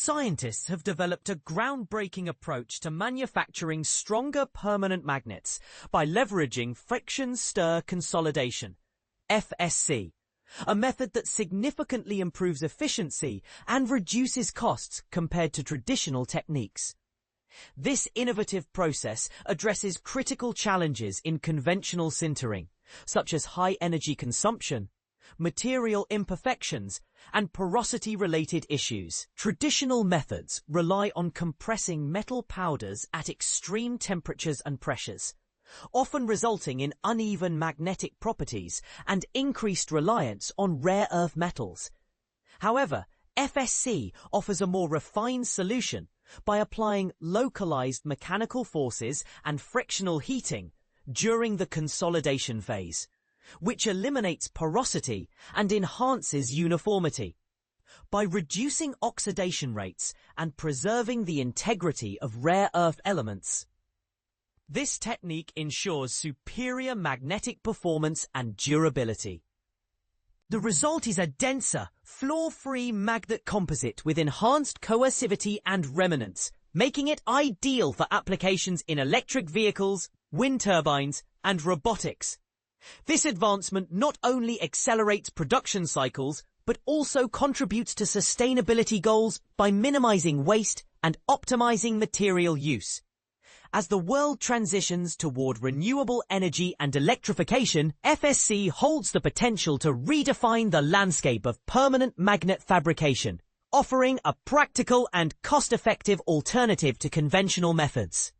Scientists have developed a groundbreaking approach to manufacturing stronger permanent magnets by leveraging Friction Stir Consolidation, FSC, a method that significantly improves efficiency and reduces costs compared to traditional techniques. This innovative process addresses critical challenges in conventional sintering, such as high energy consumption, material imperfections, and porosity-related issues. Traditional methods rely on compressing metal powders at extreme temperatures and pressures, often resulting in uneven magnetic properties and increased reliance on rare earth metals. However, FSC offers a more refined solution by applying localized mechanical forces and frictional heating during the consolidation phase, which eliminates porosity and enhances uniformity. By reducing oxidation rates and preserving the integrity of rare earth elements, this technique ensures superior magnetic performance and durability. The result is a denser, flaw-free magnet composite with enhanced coercivity and remanence, making it ideal for applications in electric vehicles, wind turbines, and robotics. This advancement not only accelerates production cycles, but also contributes to sustainability goals by minimizing waste and optimizing material use. As the world transitions toward renewable energy and electrification, FSC holds the potential to redefine the landscape of permanent magnet fabrication, offering a practical and cost-effective alternative to conventional methods.